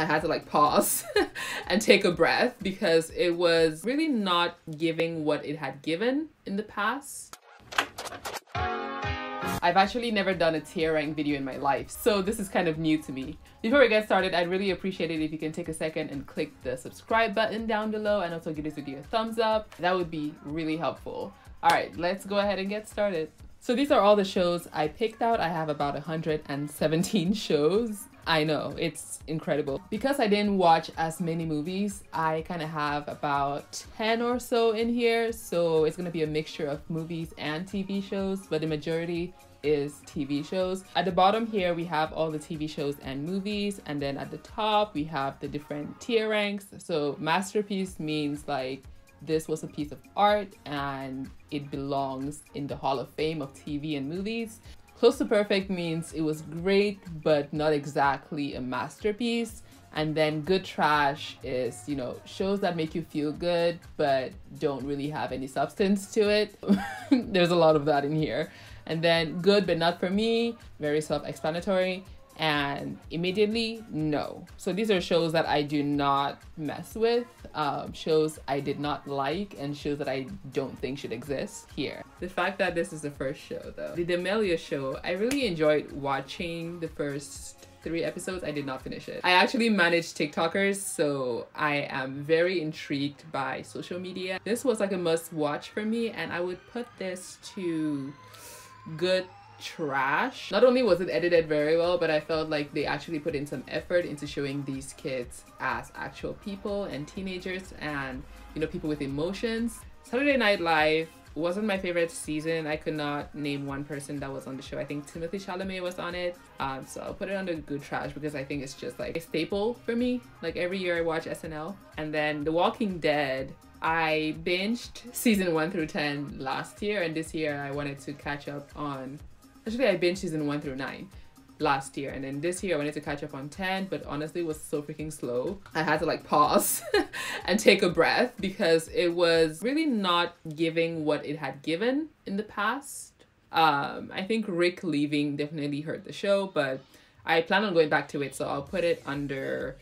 I had to like pause and take a breath because it was really not giving what it had given in the past. I've actually never done a tier rank video in my life, so this is kind of new to me. Before we get started, I'd really appreciate it if you can take a second and click the subscribe button down below and also give this video a thumbs up. That would be really helpful. All right, let's go ahead and get started. So these are all the shows I picked out. I have about 117 shows. I know, it's incredible. Because I didn't watch as many movies, I kind of have about 10 or so in here. So it's gonna be a mixture of movies and TV shows, but the majority is TV shows. At the bottom here, we have all the TV shows and movies. And then at the top, we have the different tier ranks. So masterpiece means like, this was a piece of art and it belongs in the Hall of Fame of TV and movies. Close to perfect means it was great, but not exactly a masterpiece. And then good trash is, you know, shows that make you feel good, but don't really have any substance to it. There's a lot of that in here. And then good, but not for me, very self-explanatory. And immediately, no. So these are shows that I do not mess with, shows I did not like, and shows that I don't think should exist here. The fact that this is the first show though. The D'Amelio show, I really enjoyed watching the first 3 episodes. I did not finish it. I actually manage TikTokers, so I am very intrigued by social media. This was like a must watch for me, and I would put this to good trash. Not only was it edited very well, but I felt like they actually put in some effort into showing these kids as actual people and teenagers and, you know, people with emotions. Saturday Night Live wasn't my favorite season. I could not name one person that was on the show. I think Timothy Chalamet was on it. So I'll put it under good trash because I think it's just like a staple for me. Like every year I watch SNL. And then The Walking Dead, I binged season 1 through 10 last year, and this year I wanted to catch up on. Actually, I binged season 1 through 9 last year, and then this year I wanted to catch up on 10, but honestly it was so freaking slow. I had to like pause and take a breath because it was really not giving what it had given in the past. I think Rick leaving definitely hurt the show, but I plan on going back to it, so I'll put it under...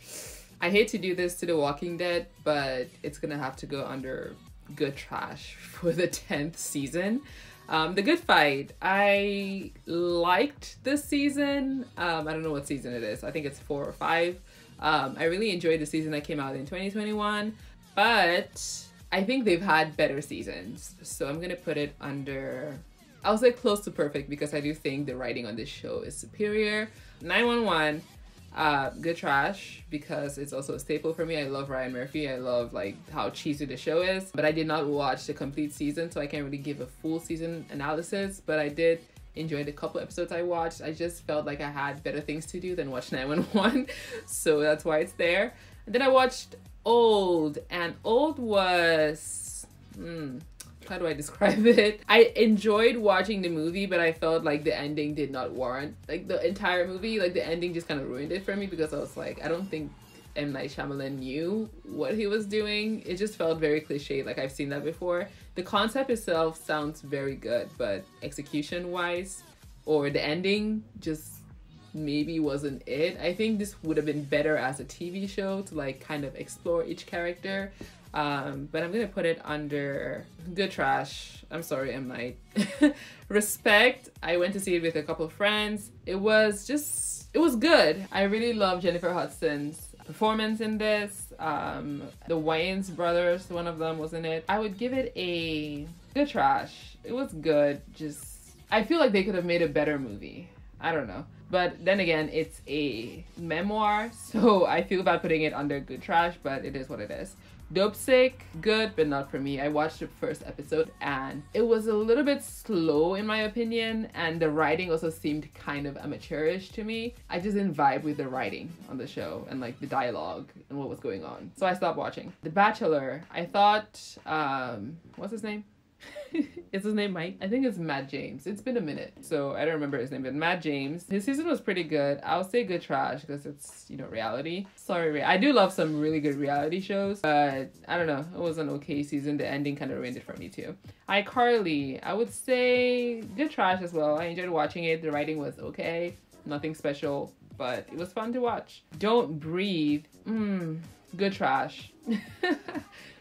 I hate to do this to The Walking Dead, but it's gonna have to go under good trash for the 10th season. The Good Fight, I liked this season. I don't know what season it is. I think it's 4 or 5. I really enjoyed the season that came out in 2021, but I think they've had better seasons. So I'm gonna put it under, I'll say close to perfect because I do think the writing on this show is superior. 911. Good trash because it's also a staple for me. I love Ryan Murphy. I love like how cheesy the show is, but I did not watch the complete season, so I can't really give a full season analysis, but I did enjoy the couple episodes I watched. I just felt like I had better things to do than watch 911, so that's why it's there. And then I watched Old, and Old was how do I describe it? I enjoyed watching the movie, but I felt like the ending did not warrant like the entire movie. Like the ending just kind of ruined it for me because I was like, I don't think M. Night Shyamalan knew what he was doing. It just felt very cliche, like I've seen that before. The concept itself sounds very good, but execution wise or the ending just maybe wasn't it. I think this would have been better as a TV show to like kind of explore each character. But I'm gonna put it under good trash. I'm sorry, M. Night. Respect, I went to see it with a couple of friends. It was good. I really love Jennifer Hudson's performance in this. The Wayans brothers, one of them was in it. I would give it a good trash. It was good, just I feel like they could have made a better movie. I don't know. But then again, it's a memoir, so I feel bad putting it under good trash, but it is what it is. Dopesick, good, but not for me. I watched the first episode and it was a little bit slow in my opinion, and the writing also seemed kind of amateurish to me. I just didn't vibe with the writing on the show and like the dialogue and what was going on. So I stopped watching. The Bachelor, I thought, what's his name? Is his name Mike? I think it's Matt James. It's been a minute, so I don't remember his name, but Matt James. His season was pretty good. I'll say good trash because it's, you know, reality. Sorry, I do love some really good reality shows, but I don't know. It was an okay season. The ending kind of ruined it for me too. iCarly, I would say good trash as well. I enjoyed watching it. The writing was okay. Nothing special but it was fun to watch. Don't Breathe. Good trash.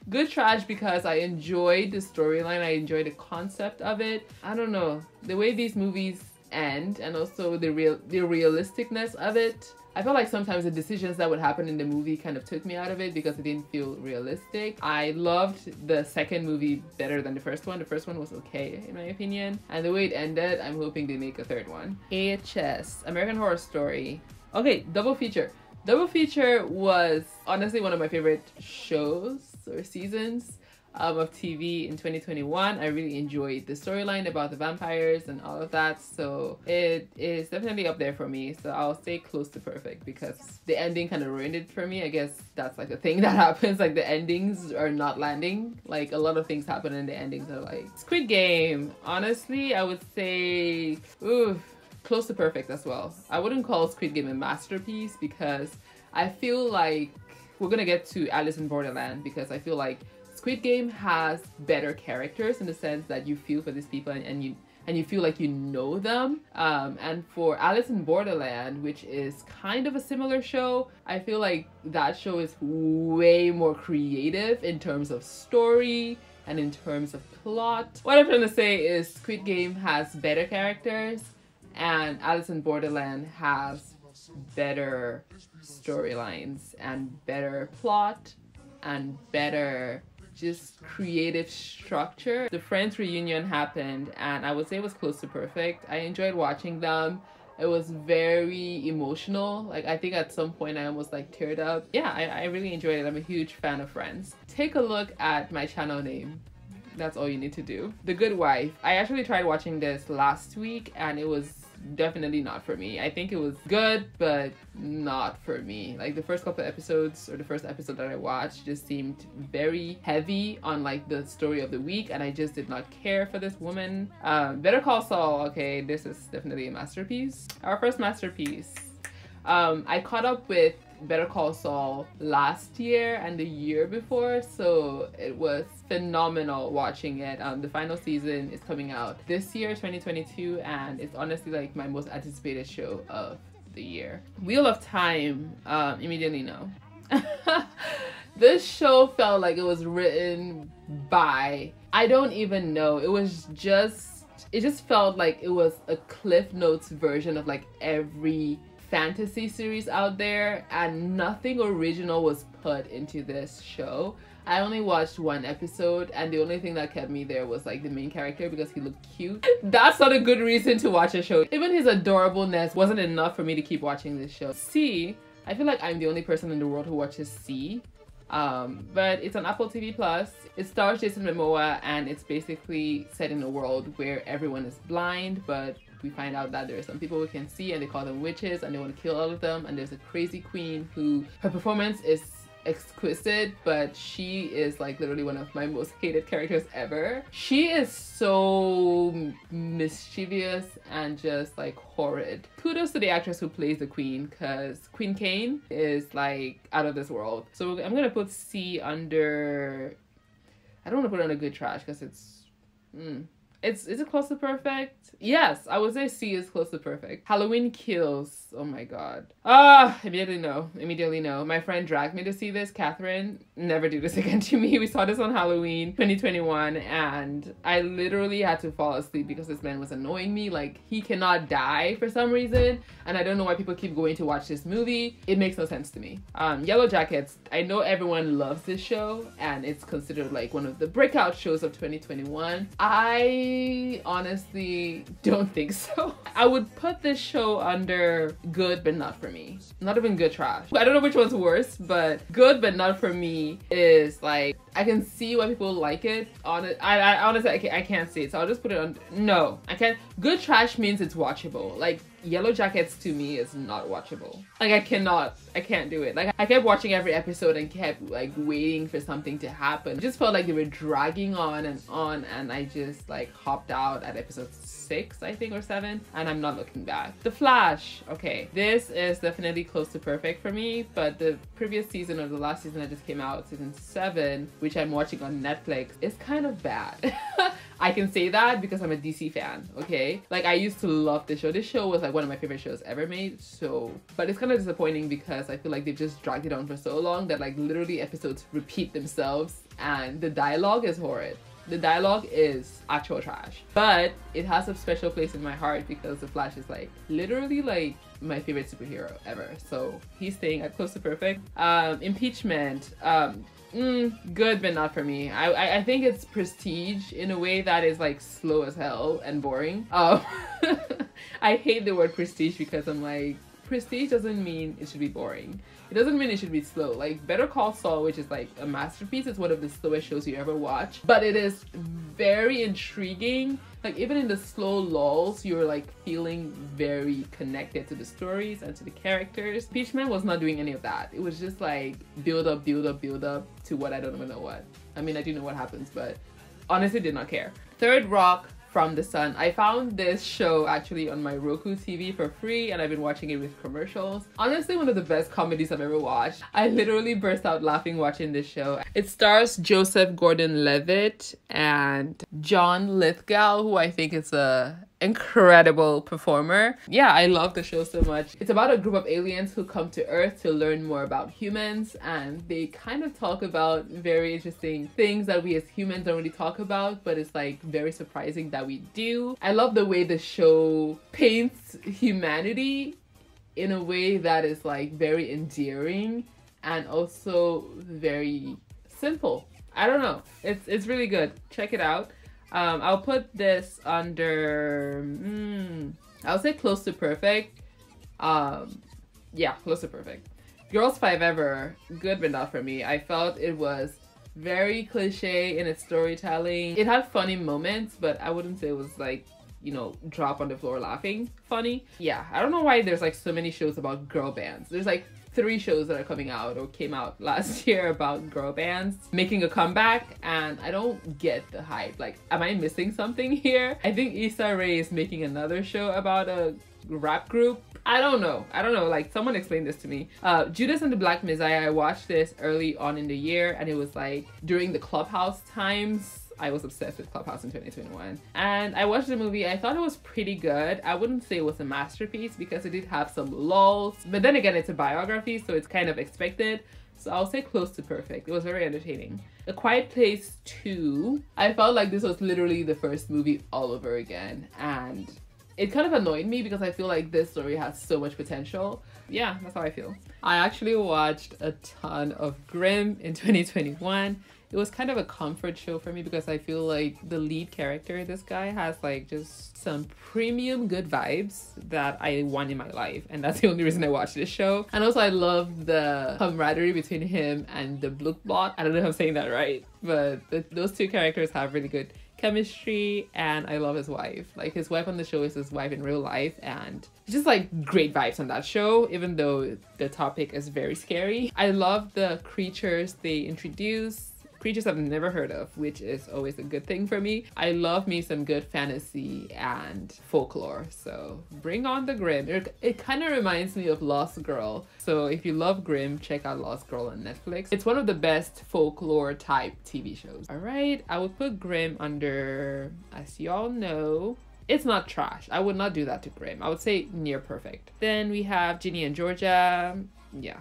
Good trash because I enjoyed the storyline. I enjoyed the concept of it. I don't know, the way these movies end and also the realisticness of it. I felt like sometimes the decisions that would happen in the movie kind of took me out of it because it didn't feel realistic. I loved the second movie better than the first one. The first one was okay in my opinion. And the way it ended, I'm hoping they make a third one. AHS, American Horror Story. Okay, double feature. Double feature was honestly one of my favorite shows or seasons of TV in 2021. I really enjoyed the storyline about the vampires and all of that, so it is definitely up there for me. So I'll say close to perfect because the ending kind of ruined it for me. I guess that's like a thing that happens, like the endings are not landing. Like a lot of things happen and the endings are like Squid Game. Honestly, I would say close to perfect as well. I wouldn't call Squid Game a masterpiece because I feel like we're gonna get to Alice in Borderland, because I feel like Squid Game has better characters in the sense that you feel for these people and you feel like you know them. And for Alice in Borderland, which is kind of a similar show, I feel like that show is way more creative in terms of story and in terms of plot. What I'm trying to say is Squid Game has better characters and Alice in Borderland has better storylines and better plot and better just creative structure. The Friends reunion happened and I would say it was close to perfect. I enjoyed watching them. It was very emotional. Like I think at some point I almost like teared up. Yeah, I really enjoyed it. I'm a huge fan of Friends. Take a look at my channel name. That's all you need to do. The Good Wife. I actually tried watching this last week and it was definitely not for me. I think it was good, but not for me. Like the first couple episodes, or the first episode that I watched, just seemed very heavy on like the story of the week, and I just did not care for this woman. Better Call Saul. Okay, this is definitely a masterpiece. Our first masterpiece. I caught up with Better Call Saul last year and the year before, so it was phenomenal watching it. The final season is coming out this year, 2022, and it's honestly like my most anticipated show of the year. Wheel of Time, immediately no. This show felt like it was written by, I don't even know, it just felt like it was a Cliff Notes version of like every fantasy series out there, and nothing original was put into this show. I only watched one episode and the only thing that kept me there was like the main character because he looked cute. That's not a good reason to watch a show. Even his adorableness wasn't enough for me to keep watching this show. See, I feel like I'm the only person in the world who watches See. But it's on Apple TV Plus. It stars Jason Momoa and it's basically set in a world where everyone is blind, but we find out that there are some people who can see and they call them witches and they want to kill all of them, and there's a crazy queen who, her performance is exquisite, but she is like literally one of my most hated characters ever. She is so mischievous and just like horrid. Kudos to the actress who plays the queen, because Queen Kane is like out of this world. So I'm gonna put C under, I don't want to put it under good trash because it's is it close to perfect? Yes, I would say C is close to perfect. Halloween Kills. Oh my god. Immediately no. Immediately no. My friend dragged me to see this. Catherine, never do this again to me. We saw this on Halloween 2021 and I literally had to fall asleep because this man was annoying me. Like, he cannot die for some reason and I don't know why people keep going to watch this movie. It makes no sense to me. Yellowjackets. I know everyone loves this show and it's considered like one of the breakout shows of 2021. I honestly don't think so. I would put this show under good but not for me. Not even good trash. I don't know which one's worse, but good but not for me is like, I can see why people like it. I honestly I can't see it, so I'll just put it on. No, I can't. Good trash means it's watchable. Like Yellowjackets to me is not watchable. Like I can't do it. Like I kept watching every episode and kept like waiting for something to happen. It just felt like they were dragging on and I just like hopped out at episode 6, I think, or 7, and I'm not looking back. The Flash. Okay, this is definitely close to perfect for me, but the previous season, or the last season that just came out, season 7, which I'm watching on Netflix, is kind of bad. I can say that because I'm a DC fan, okay? Like, I used to love this show. This show was like one of my favorite shows ever made, so... But it's kind of disappointing because I feel like they've just dragged it on for so long that like literally episodes repeat themselves and the dialogue is horrid. The dialogue is actual trash, but it has a special place in my heart because The Flash is like literally like my favorite superhero ever. So he's staying at close to perfect. Impeachment, good but not for me. I think it's prestige in a way that is like slow as hell and boring. I hate the word prestige because I'm like, prestige doesn't mean it should be boring. It doesn't mean it should be slow. Like Better Call Saul, which is like a masterpiece, it's one of the slowest shows you ever watch, but it is very intriguing. Like even in the slow lulls, you're like feeling very connected to the stories and to the characters. Impeachment was not doing any of that. It was just like build up to what I don't even know what. I mean, I do know what happens, but honestly did not care. Third Rock from the Sun. I found this show actually on my Roku TV for free and I've been watching it with commercials. Honestly, one of the best comedies I've ever watched. I literally burst out laughing watching this show. It stars Joseph Gordon-Levitt and John Lithgow, who I think is a incredible performer. Yeah, I love the show so much. It's about a group of aliens who come to Earth to learn more about humans, and they kind of talk about very interesting things that we as humans don't really talk about, but it's like very surprising that we do. I love the way the show paints humanity in a way that is like very endearing and also very simple. I don't know. It's really good. Check it out. I'll put this under, I'll say close to perfect. Yeah, close to perfect. Girls 5 Ever, good but not for me. I felt it was very cliche in its storytelling. It had funny moments, but I wouldn't say it was like, you know, drop on the floor laughing funny. Yeah, I don't know why there's like so many shows about girl bands. There's like 3 shows that are coming out or came out last year about girl bands making a comeback, and I don't get the hype. Like, am I missing something here? I think Issa Rae is making another show about a rap group. I don't know, like someone explain this to me. Judas and the Black Messiah, I watched this early on in the year and it was like during the Clubhouse times. I was obsessed with Clubhouse in 2021. And I watched the movie. I thought it was pretty good. I wouldn't say it was a masterpiece because it did have some lulls. But then again, it's a biography, so it's kind of expected. So I'll say close to perfect. It was very entertaining. A Quiet Place 2. I felt like this was literally the first movie all over again. And it kind of annoyed me because I feel like this story has so much potential. Yeah, that's how I feel. I actually watched a ton of Grimm in 2021. It was kind of a comfort show for me because I feel like the lead character, this guy, has like just some premium good vibes that I want in my life, and that's the only reason I watched this show. And also I love the camaraderie between him and the Blookblot. I don't know if I'm saying that right, but those 2 characters have really good chemistry, and I love his wife. Like, his wife on the show is his wife in real life, and just like great vibes on that show, even though the topic is very scary. I love the creatures they introduce. Creatures I've never heard of, which is always a good thing for me. I love me some good fantasy and folklore, so bring on the Grimm. It kind of reminds me of Lost Girl, so if you love Grimm, check out Lost Girl on Netflix. It's one of the best folklore type TV shows. All right, I would put Grimm under, as y'all know, it's not trash. I would not do that to Grimm. I would say near perfect. Then we have Ginny and Georgia. Yeah.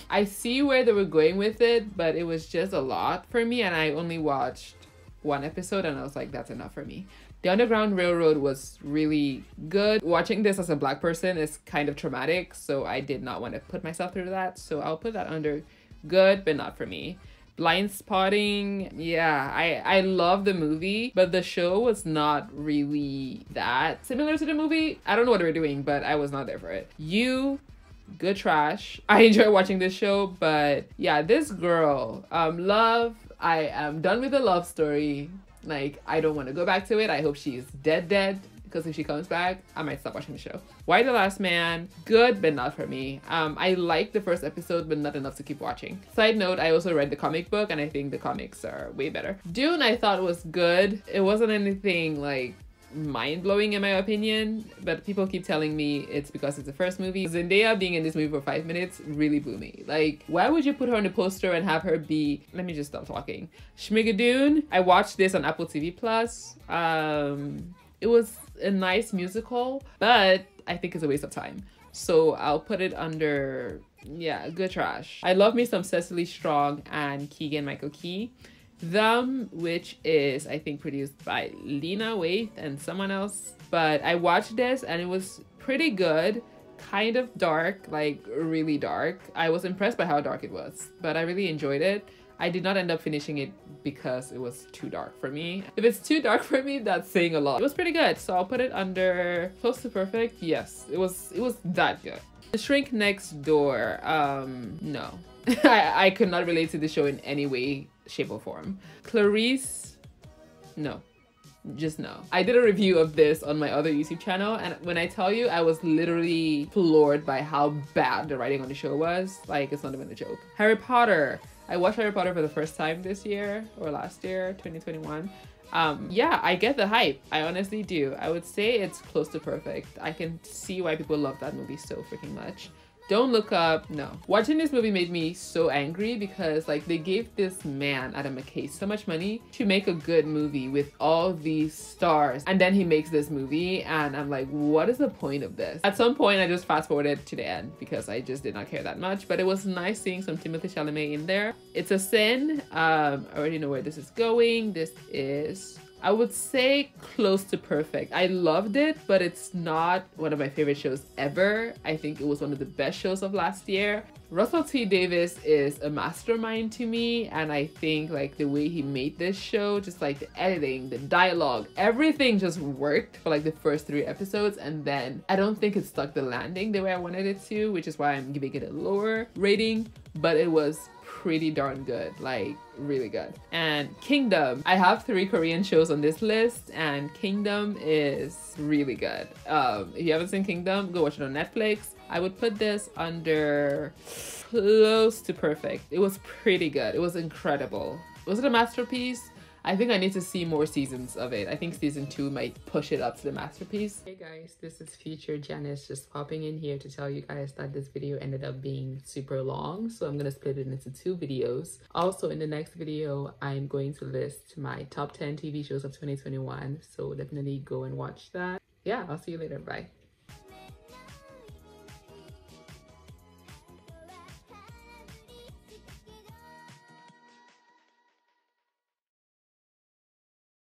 I see where they were going with it, but it was just a lot for me, and I only watched 1 episode and I was like, that's enough for me. The Underground Railroad was really good. Watching this as a Black person is kind of traumatic, so I did not want to put myself through that, so I'll put that under good but not for me. Blind Spotting, yeah, I love the movie, but the show was not really that similar to the movie. I don't know what they were doing, but I was not there for it. Good trash. I enjoy watching this show, but yeah, this girl, Love, I am done with the love story. Like, I don't want to go back to it. I hope she's dead, because if she comes back, I might stop watching the show. Why the Last Man, good, but not for me. I liked the first episode, but not enough to keep watching. Side note, I also read the comic book, and I think the comics are way better. Dune, I thought was good. It wasn't anything like mind-blowing in my opinion, but people keep telling me it's because it's the first movie. Zendaya being in this movie for 5 minutes really blew me. Like, why would you put her on the poster and have her be, let me just stop talking, Schmigadoon? I watched this on Apple TV Plus. It was a nice musical, but I think it's a waste of time. So I'll put it under, yeah, good trash. I love me some Cecily Strong and Keegan-Michael Key. Them, which is, I think, produced by Lena Waithe and someone else. But I watched this and it was pretty good. Kind of dark, like really dark. I was impressed by how dark it was, but I really enjoyed it. I did not end up finishing it because it was too dark for me. If it's too dark for me, that's saying a lot. It was pretty good, so I'll put it under close to perfect. Yes, it was that good. The Shrink Next Door, no. I could not relate to the show in any way, shape, or form. Clarice, no. Just no. I did a review of this on my other YouTube channel, and when I tell you, I was literally floored by how bad the writing on the show was. Like, it's not even a joke. Harry Potter. I watched Harry Potter for the first time this year, or last year, 2021. Yeah, I get the hype. I honestly do. I would say it's close to perfect. I can see why people love that movie so freaking much. Don't Look Up, no. Watching this movie made me so angry because like they gave this man, Adam McKay, so much money to make a good movie with all these stars. And then he makes this movie and I'm like, what is the point of this? At some point I just fast forwarded to the end because I just did not care that much, but it was nice seeing some Timothée Chalamet in there. It's a Sin. I already know where this is going. This is, I would say, close to perfect. I loved it, but it's not one of my favorite shows ever. I think it was one of the best shows of last year. Russell T Davies is a mastermind to me, and I think like the way he made this show, just like the editing, the dialogue, everything just worked for like the first 3 episodes, and then I don't think it stuck the landing the way I wanted it to, which is why I'm giving it a lower rating, but it was pretty darn good, like really good. And Kingdom, I have 3 Korean shows on this list and Kingdom is really good. If you haven't seen Kingdom, go watch it on Netflix. I would put this under close to perfect. It was pretty good. It was incredible. Was it a masterpiece? I think I need to see more seasons of it. I think season 2 might push it up to the masterpiece. Hey guys, this is future Janice just popping in here to tell you guys that this video ended up being super long. So I'm gonna split it into 2 videos. Also in the next video, I'm going to list my top 10 TV shows of 2021. So definitely go and watch that. Yeah, I'll see you later. Bye.